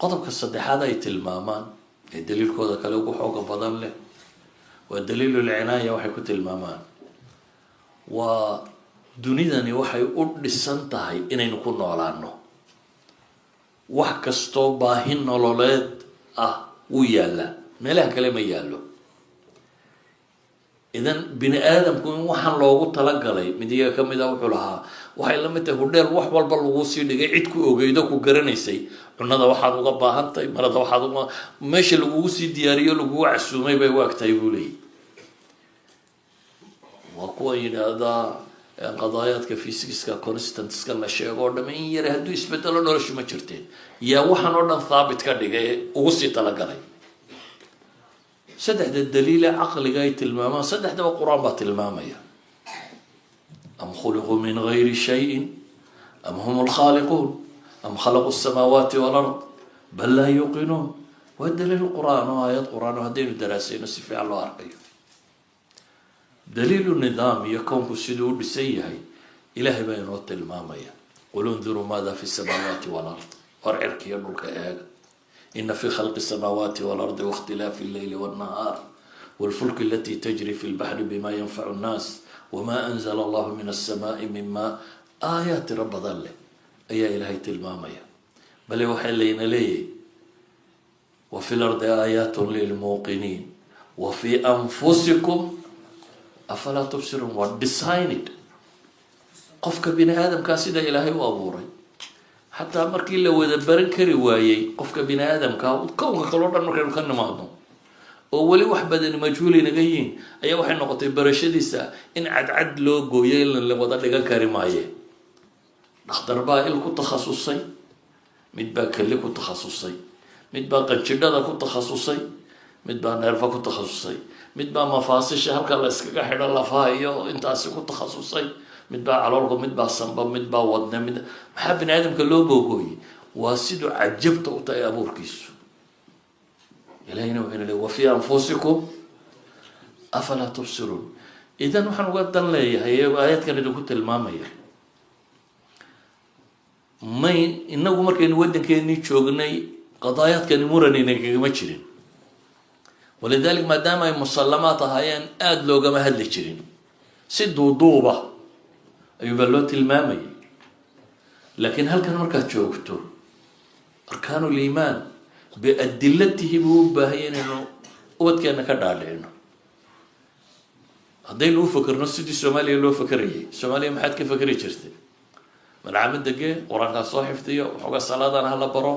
qodobka saddexaad ay tilmaamaan ee daliilkooda kale ugu xooga badan leh waa daliilul cinaaya. waxay ku tilmaamaan waa dunidani waxay u dhisan tahay inaynu ku noolaano. wax kastoo baahi nololeed ah wuu yaallaa, meelaha kale ma yaallo. idan bini aadamku in waxaan loogu talagalay mid iyaga ka mid a wuxuu lahaa waxay la mid tahay hudheel wax walba lagu sii dhigay, cid ku ogeydo ku garanaysay cunada waxaad uga baahan tahay, marada waxaad uga meesha lagugu sii diyaariyo lagugu casuumay bay u agtahay buu leeyahy. waa kuwa yidhaahdaa qadaayaadka physics-ka constantiska la sheego oo dhamme in yare hadduu isbedelo noloshu ma jirteen, yaa waxaan oo dhan thaabit ka dhigay ee ugu sii talagalay. saddexda daliile caqliga ay tilmaamaan saddexdaba qur-aan baa tilmaamaya. am khuliquu min gayri shayin am hum lkhaaliquun am khalaqu samaawaati walard bal laa yuqinuun. waa daliil qur-aan oo aayad qur-aan oo haddaynu daraasayno si fiican loo arkayo. daliilu nidaam iyo kownku siduu u dhisan yahay ilaahay baa inoo tilmaamaya. qul unduruu maada fi samaawaati walard, war cirkiyo dhulka eega. إن في خلق السماوات والأرض واختلاف الليل والنهار والفلك التي تجري في البحر بما ينفع الناس وما أنزل الله من السماء من ماء آيات رب ظله أي إلهي تلمامية بل وحلين لي وفي الأرض آيات للموقنين وفي أنفسكم أفلا تبصرون والديسايند قفك بين آدم كاسد إلهي وأبوري xataa markii la wada baran kari waayey qofka bini aadamka kownka kaloo dhan markaynu ka nimaadno oo weli wax badan majhuuli naga yihiin ayaa waxay noqotay barashadiisa in cadcad loo gooyo in la wada dhigan kari maaye. dhakhtar baa il ku takhasusay, mid baa keli ku takhasusay, mid baa qanjidhada ku takhasusay, mid baa neerfa ku takhasusay, mid baa mafaasisha halka la iskaga xidho lafaha iyo intaasi ku takhasusay, mid baa caloolka, mid baa samba, mid baa wadne. maxaa bini aadamka loo boogooyey? waa siduu cajabta u tahay abuurkiisu. ilahina wuxuu leeyahay wa fii anfusikum afalaa tubsiruun. idan waxaan uga dan leeyahay aayadkan idinku tilmaamaya may inagu markaynu waddankeenii joognay qadaayaadkani muranina kagama jirin, walidalik maadaama ay musallamaad ahaayeen aada loogama hadli jirin, si duuduuba ayuubaa loo tilmaamayay. laakiin halkan markaad joogto arkaanu liimaan biadilatihi buu u baahaya inaynu ubadkeena ka dhaadhicino. haddaynu u fakerno sidii soomaaliya loo fakerayay, soomaaliya maxaad ka fakeri jirtay? malcamad degee, qur-aankaa soo xifdiyo, waxoogaa salaadana hala baro.